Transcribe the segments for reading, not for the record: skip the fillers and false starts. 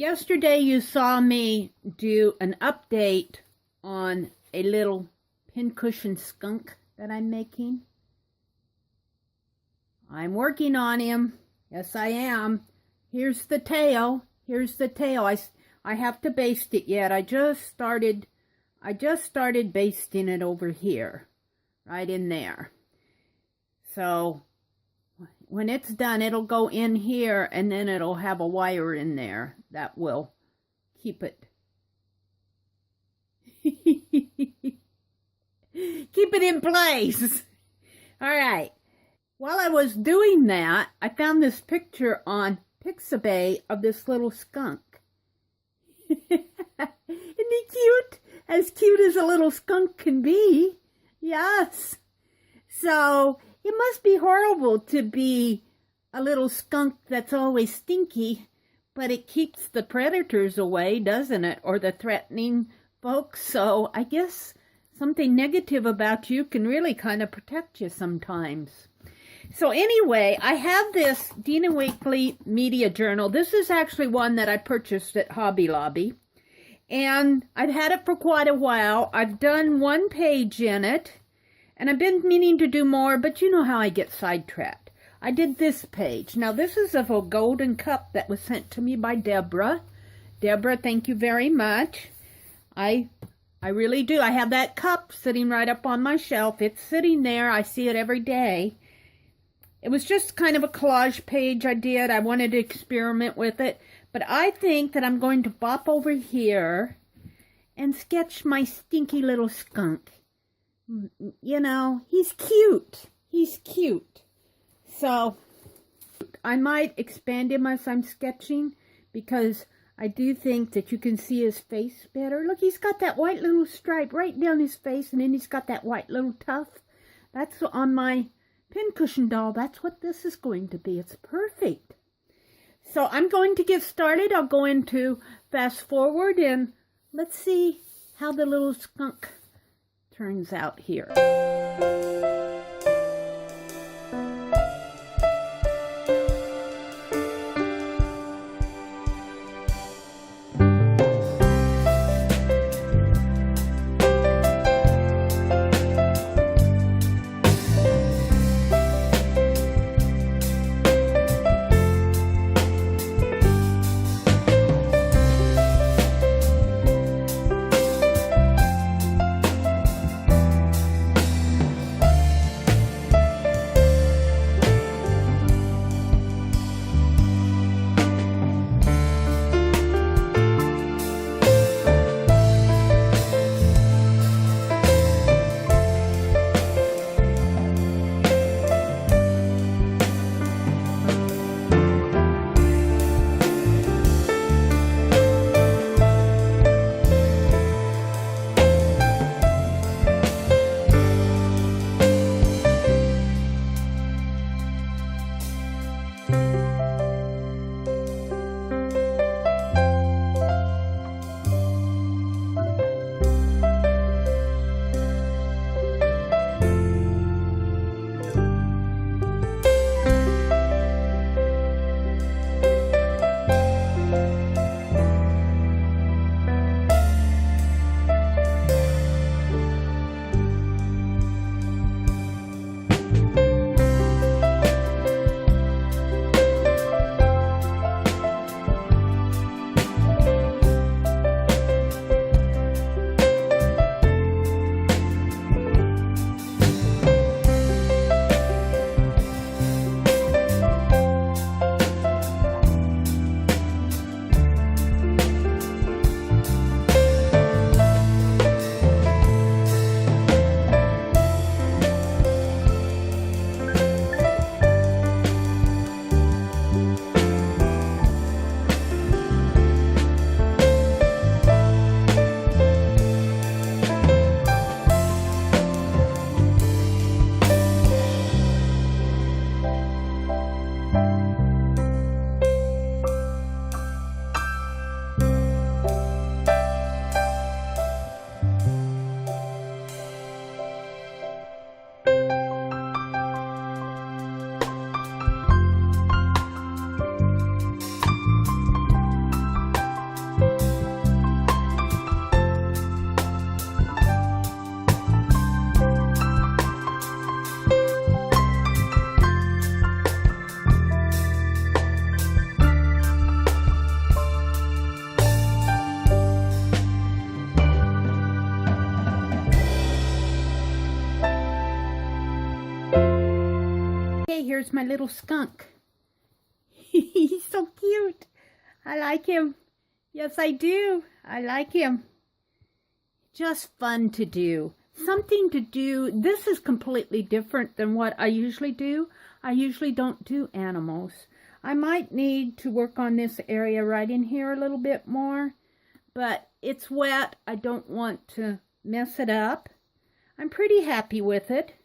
Yesterday you saw me do an update on a little pincushion skunk that I'm making. I'm working on him. Yes, I am. Here's the tail. Here's the tail. I have to baste it yet. I just started basting it over here, right in there. So when it's done, it'll go in here, and then it'll have a wire in there that will keep it keep it in place. All right. While I was doing that, I found this picture on Pixabay of this little skunk. Isn't he cute? As cute as a little skunk can be. Yes. So it must be horrible to be a little skunk that's always stinky, but it keeps the predators away, doesn't it? Or the threatening folks. So I guess something negative about you can really kind of protect you sometimes. So anyway, I have this Dina Weekly Media Journal. This is actually one that I purchased at Hobby Lobby. And I've had it for quite a while. I've done one page in it. And I've been meaning to do more, but you know how I get sidetracked. I did this page. Now, this is of a golden cup that was sent to me by Deborah. Deborah, thank you very much. I really do. I have that cup sitting right up on my shelf. It's sitting there. I see it every day. It was just kind of a collage page I did. I wanted to experiment with it. But I think that I'm going to bop over here and sketch my stinky little skunk. You know, he's cute. He's cute. So I might expand him as I'm sketching, because I do think that you can see his face better. Look, he's got that white little stripe right down his face, and then he's got that white little tuft. That's on my pincushion doll. That's what this is going to be. It's perfect. So I'm going to get started. I'll go into fast forward, and let's see how the little skunk turns out here. my little skunk. He's so cute. I like him. Yes, I do. I like him. Just fun to do. Something to do. This is completely different than what I usually do. I usually don't do animals. I might need to work on this area right in here a little bit more, but it's wet. I don't want to mess it up. I'm pretty happy with it.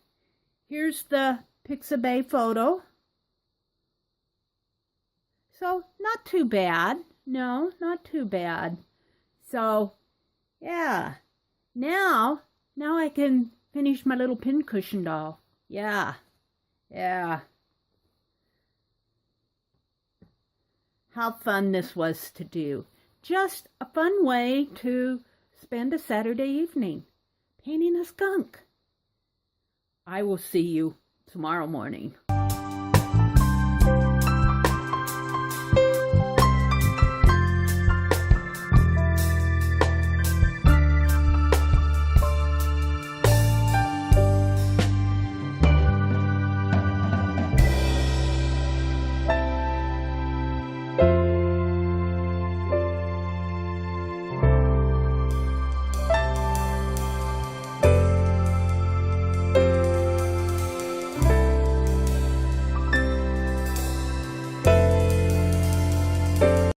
Here's the Pixabay photo. So, not too bad. No, not too bad. So, yeah. Now I can finish my little pincushion doll. Yeah. How fun this was to do. Just a fun way to spend a Saturday evening painting a skunk. I will see you tomorrow morning.